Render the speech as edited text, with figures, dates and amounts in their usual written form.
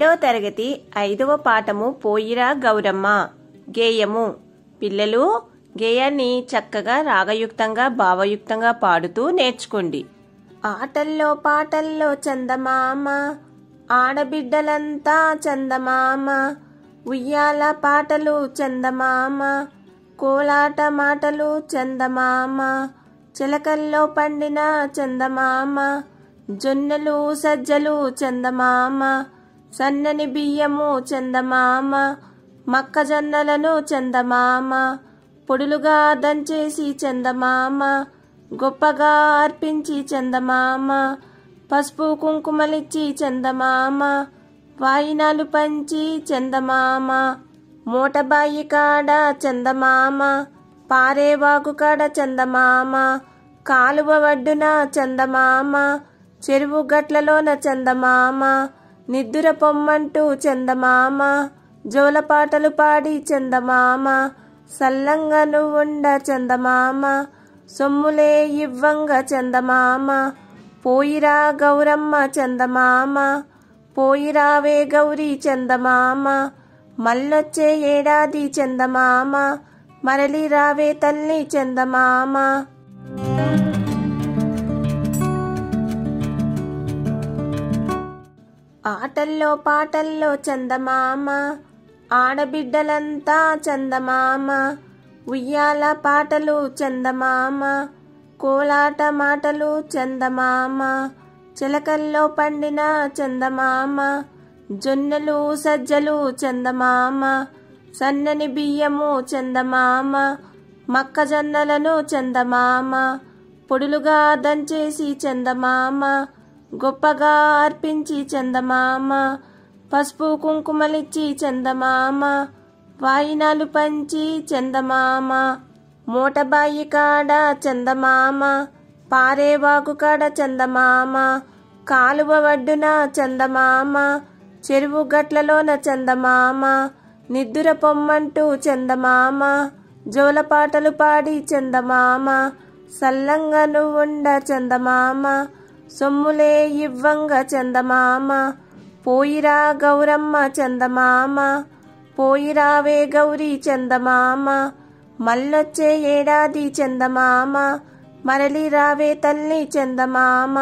రెండవ తరగతి 5వ పాఠము పోయిరా గౌరమ్మ గేయము. పిల్లలు గేయాన్ని చక్కగా రాగయుక్తంగా భావయుక్తంగా పాడుతూ నేర్చుకోండి. ఆటల్లో పాటల్లో చందమామ, ఆడబిడ్డలంతా చందమామ, ఉయ్యాల పాటలు చందమామ, కోలాట మాటలు చందమామ, చిలకల్లో పండిన చందమామ, జొన్నలు సజ్జలు చందమామ, సన్నని బియ్యము చందమామ, మొక్కజొన్నలను చందమామ, పొడులుగా దంచేసి చందమామ, గొప్పగా అర్పించి చందమామ, పసుపు కుంకుమలిచ్చి చందమామ, వాయినాలు పంచి చందమామ, మూటబాయి కాడ చందమామ, పారేవాగు కాడ చందమామ, కాలువ వడ్డున చందమామ, చెరువు గట్లలోన చందమామ, నిద్దుర పొమ్మంటూ చందమామ, జోలపాటలు పాడి చందమామ, సల్లంగా నువ్వుండ చందమామ, సొమ్ములే ఇవ్వంగ చందమామ, పోయిరా గౌరమ్మ చందమామ, పోయిరావే గౌరీ చందమామ, మళ్ళొచ్చే ఏడాది చందమామ, మరలి రావే తల్లి చందమామ. ఆటల్లో పాటల్లో చందమామ, ఆడబిడ్డలంతా చందమామ, ఉయ్యాల పాటలు చందమామ, కోలాట మాటలు చందమామ, చిలకల్లో పండిన చందమామ, జొన్నలు సజ్జలు చందమామ, సన్నని బియ్యము చందమామ, మొక్కజొన్నలను చందమామ, పొడులుగా దంచేసి చందమామ, గొప్పగా అర్పించి చందమామ, పసుపు కుంకుమలిచ్చి చందమామ, వాయినాలు పంచి చందమామ, మూటబాయి కాడ చందమామ, పారేవాగు కాడ చందమామ, కాలువ వడ్డున చందమామ, చెరువు గట్లలోన చందమామ, నిద్దుర పొమ్మంటూ చందమామ, జోలపాటలు పాడి చందమామ, సల్లంగా నువ్వుండ చందమామ, సొమ్ములే ఇవ్వంగ చందమామ, పోయిరా గౌరమ్మ చందమామ, పోయిరావే గౌరీ చందమామ, మళ్ళొచ్చే ఏడాది చందమామ, మరలి రావే తల్లి చందమామ.